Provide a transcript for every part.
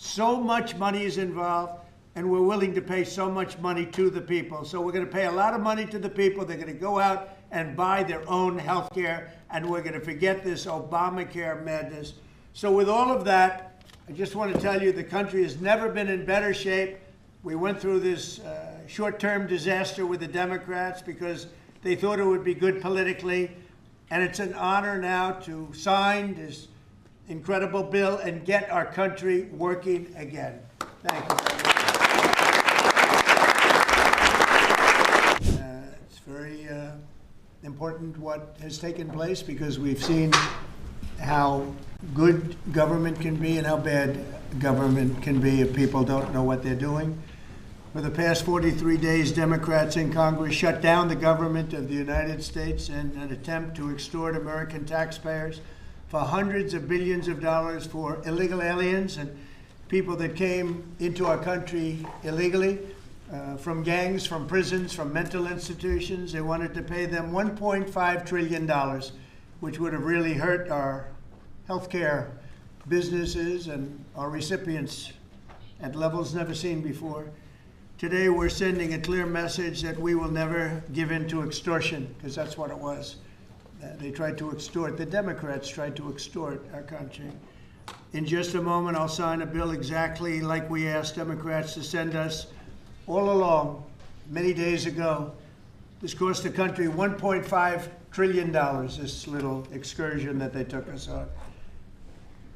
So much money is involved, and we're willing to pay so much money to the people. So we're going to pay a lot of money to the people. They're going to go out and buy their own health care, and we're going to forget this Obamacare madness. So with all of that, I just want to tell you the country has never been in better shape. We went through this short-term disaster with the Democrats because they thought it would be good politically, and it's an honor now to sign this incredible bill and get our country working again. Thank you. It's very important what has taken place because we've seen how good government can be and how bad government can be if people don't know what they're doing. For the past 43 days, Democrats in Congress shut down the government of the United States in an attempt to extort American taxpayers for hundreds of billions of dollars for illegal aliens and people that came into our country illegally, from gangs, from prisons, from mental institutions. They wanted to pay them $1.5 trillion, which would have really hurt our healthcare businesses and our recipients at levels never seen before. Today, we're sending a clear message that we will never give in to extortion, because that's what it was. They tried to extort, the Democrats tried to extort our country. In just a moment, I'll sign a bill exactly like we asked Democrats to send us all along, many days ago. This cost the country $1.5 trillion, this little excursion that they took us on.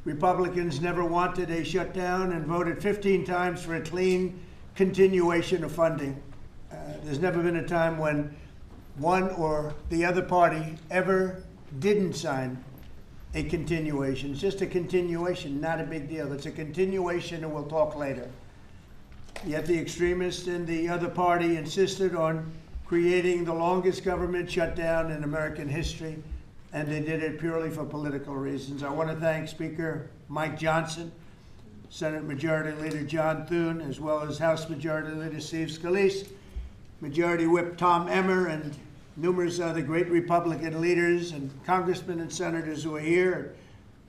Republicans never wanted a shutdown and voted 15 times for a clean continuation of funding. There's never been a time when one or the other party ever didn't sign a continuation. It's just a continuation, not a big deal. It's a continuation, and we'll talk later. Yet the extremists in the other party insisted on creating the longest government shutdown in American history, and they did it purely for political reasons. I want to thank Speaker Mike Johnson, Senate Majority Leader John Thune, as well as House Majority Leader Steve Scalise, Majority Whip Tom Emmer, and numerous other great Republican leaders and congressmen and senators who are here,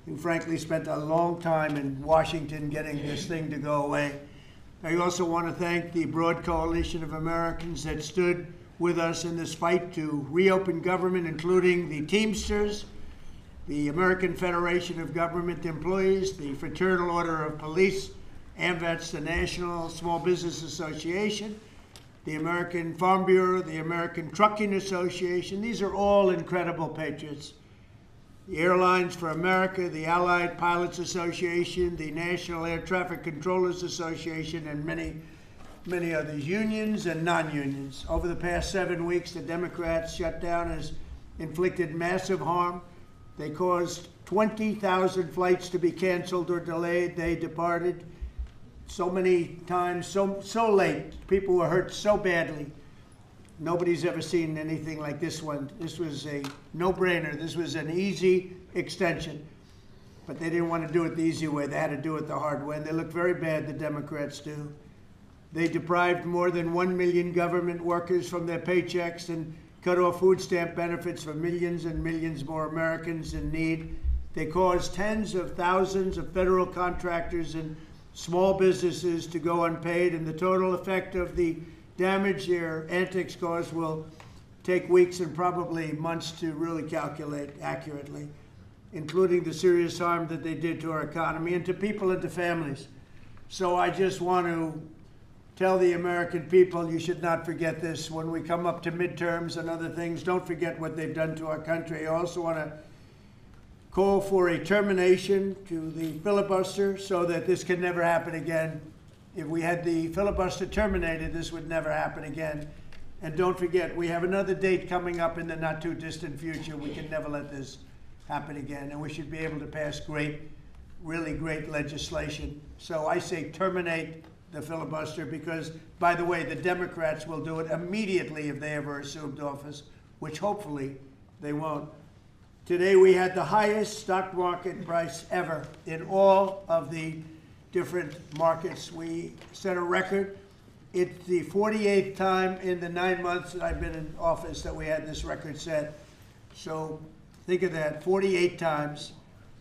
who frankly spent a long time in Washington getting this thing to go away. I also want to thank the broad coalition of Americans that stood with us in this fight to reopen government, including the Teamsters, the American Federation of Government Employees, the Fraternal Order of Police, AMVETS, the National Small Business Association, the American Farm Bureau, the American Trucking Association. These are all incredible patriots. The Airlines for America, the Allied Pilots Association, the National Air Traffic Controllers Association, and many, many others, unions and non-unions. Over the past 7 weeks, the Democrats' shutdown has inflicted massive harm. They caused 20,000 flights to be canceled or delayed. They departed so many times, so late. People were hurt so badly. Nobody's ever seen anything like this one. This was a no-brainer. This was an easy extension. But they didn't want to do it the easy way. They had to do it the hard way. And they look very bad, the Democrats do. They deprived more than 1 million government workers from their paychecks and cut off food stamp benefits for millions and millions more Americans in need. They caused tens of thousands of federal contractors and small businesses to go unpaid, and the total effect of the damage their antics caused will take weeks and probably months to really calculate accurately, including the serious harm that they did to our economy and to people and to families. So I just want to tell the American people, you should not forget this. When we come up to midterms and other things, don't forget what they've done to our country. I also want to call for a termination to the filibuster so that this can never happen again. If we had the filibuster terminated, this would never happen again. And don't forget, we have another date coming up in the not too distant future. We can never let this happen again. And we should be able to pass great, really great legislation. So I say terminate the filibuster because, by the way, the Democrats will do it immediately if they ever assumed office, which hopefully they won't. Today we had the highest stock market price ever in all of the different markets. We set a record. It's the 48th time in the 9 months that I've been in office that we had this record set. So think of that, 48 times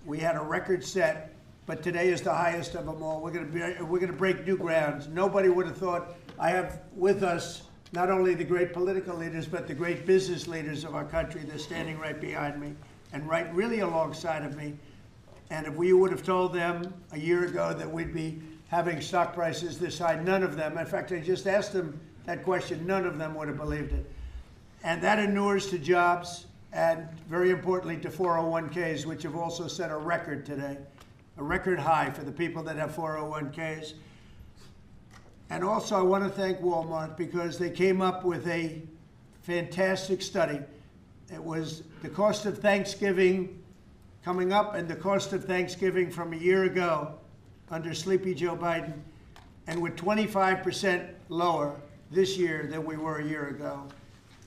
we had a record set but today is the highest of them all. We're going to break new grounds. Nobody would have thought. I have with us not only the great political leaders, but the great business leaders of our country. They're standing right behind me and right really alongside of me. And if we would have told them a year ago that we'd be having stock prices this high, none of them, in fact, I just asked them that question, none of them would have believed it. And that inures to jobs and, very importantly, to 401ks, which have also set a record today, a record high for the people that have 401ks. And also, I want to thank Walmart because they came up with a fantastic study. It was the cost of Thanksgiving coming up and the cost of Thanksgiving from a year ago under Sleepy Joe Biden, and we're 25% lower this year than we were a year ago.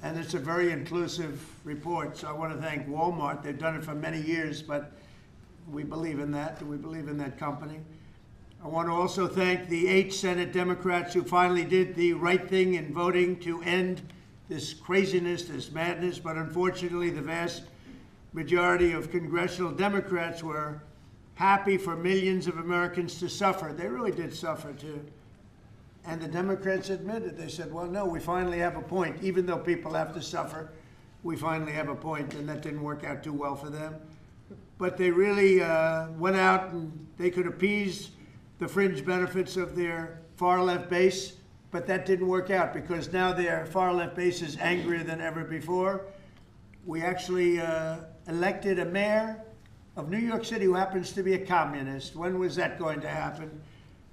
And it's a very inclusive report, so I want to thank Walmart. They've done it for many years, but we believe in that, and we believe in that company. I want to also thank the 8 Senate Democrats who finally did the right thing in voting to end this craziness, this madness, but unfortunately the vast majority of congressional Democrats were happy for millions of Americans to suffer. They really did suffer too. And the Democrats admitted, they said, well, no, we finally have a point. Even though people have to suffer, we finally have a point, and that didn't work out too well for them. But they really went out and they could appease the fringe benefits of their far-left base, but that didn't work out because now their far-left base is angrier than ever before. We actually elected a mayor of New York City who happens to be a communist. When was that going to happen?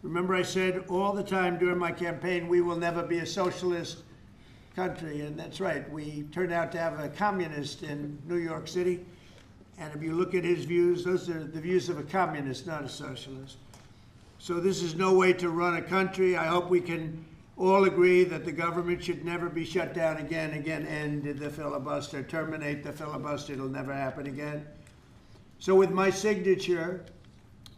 Remember I said all the time during my campaign, we will never be a socialist country, and that's right. We turned out to have a communist in New York City, and if you look at his views, those are the views of a communist, not a socialist. So this is no way to run a country. I hope we can all agree that the government should never be shut down again, end the filibuster, terminate the filibuster. It'll never happen again. So with my signature,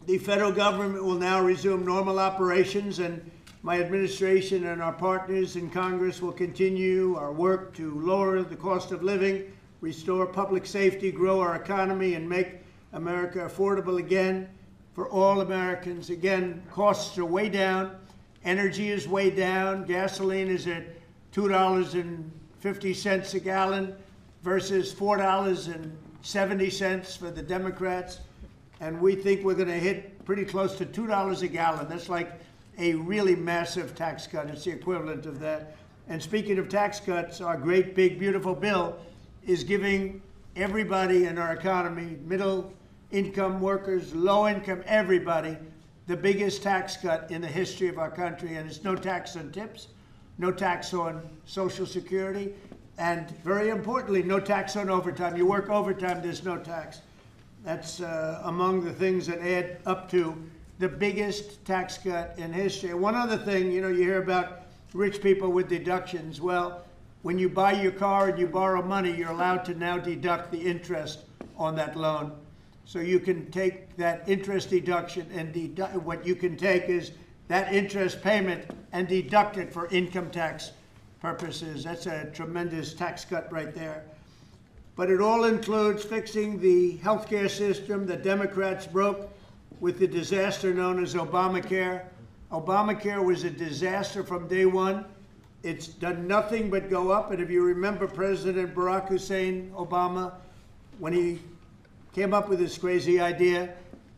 the federal government will now resume normal operations, and my administration and our partners in Congress will continue our work to lower the cost of living, restore public safety, grow our economy, and make America affordable again for all Americans. Again, costs are way down. Energy is way down. Gasoline is at $2.50 a gallon versus $4.70 for the Democrats. And we think we're going to hit pretty close to $2 a gallon. That's like a really massive tax cut. It's the equivalent of that. And speaking of tax cuts, our great, big, beautiful bill is giving everybody in our economy, middle income workers, low income, everybody, the biggest tax cut in the history of our country. And it's no tax on tips, no tax on Social Security, and very importantly, no tax on overtime. You work overtime, there's no tax. That's among the things that add up to the biggest tax cut in history. One other thing, you hear about rich people with deductions. Well, when you buy your car and you borrow money, you're allowed to now deduct the interest on that loan. So you can take that interest deduction and what you can take is that interest payment and deduct it for income tax purposes. That's a tremendous tax cut right there. But it all includes fixing the healthcare system that Democrats broke with the disaster known as Obamacare. Obamacare was a disaster from day one. It's done nothing but go up. And if you remember President Barack Hussein Obama, when he came up with this crazy idea,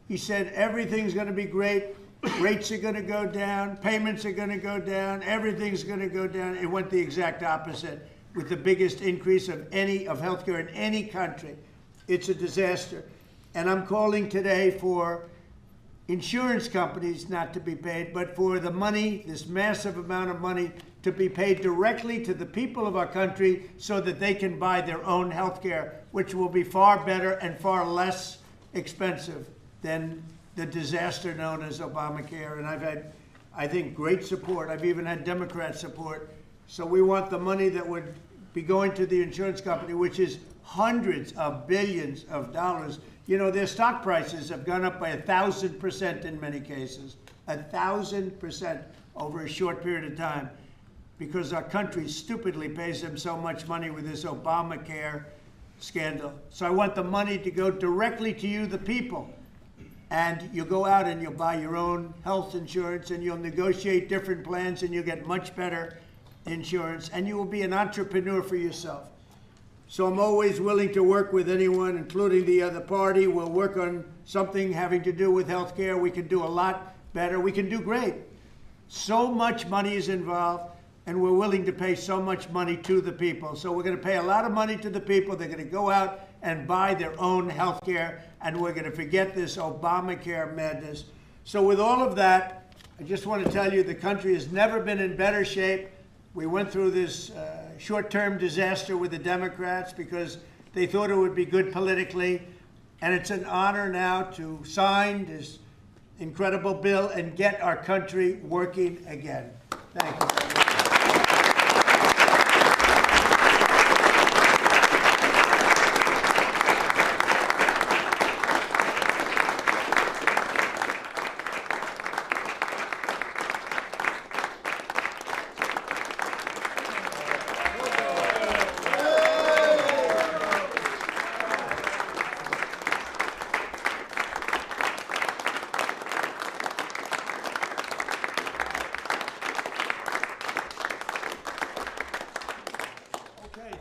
he said everything's going to be great, rates are going to go down, payments are going to go down, everything's going to go down. It went the exact opposite with the biggest increase of healthcare in any country. It's a disaster. And I'm calling today for insurance companies not to be paid, but for the money, this massive amount of money, to be paid directly to the people of our country so that they can buy their own health care, which will be far better and far less expensive than the disaster known as Obamacare. And I've had, I think, great support. I've even had Democrat support. So we want the money that would be going to the insurance company, which is hundreds of billions of dollars. Their stock prices have gone up by 1,000% in many cases, 1,000% over a short period of time, because our country stupidly pays them so much money with this Obamacare scandal. So I want the money to go directly to you, the people. and you go out and you'll buy your own health insurance, and you'll negotiate different plans, and you'll get much better insurance, and you will be an entrepreneur for yourself. So I'm always willing to work with anyone, including the other party. We'll work on something having to do with health care. We can do a lot better. We can do great. So much money is involved, and we're willing to pay so much money to the people. So we're going to pay a lot of money to the people. They're going to go out and buy their own health care, and we're going to forget this Obamacare madness. So with all of that, I just want to tell you the country has never been in better shape. We went through this short-term disaster with the Democrats because they thought it would be good politically, and it's an honor now to sign this incredible bill and get our country working again. Thank you.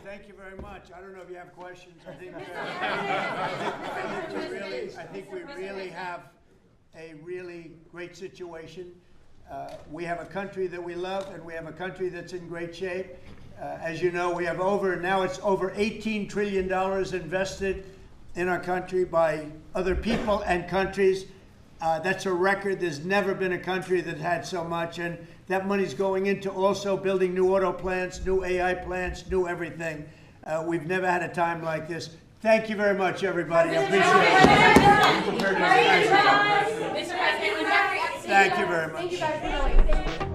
Thank you very much. I don't know if you have questions. I think we really have a really great situation. We have a country that we love, and we have a country that's in great shape. As you know, we have now it's over $18 trillion invested in our country by other people and countries. That's a record. There's never been a country that had so much, and that money's going into also building new auto plants, new AI plants, new everything. We've never had a time like this. Thank you very much, everybody. I appreciate it. Thank you very much.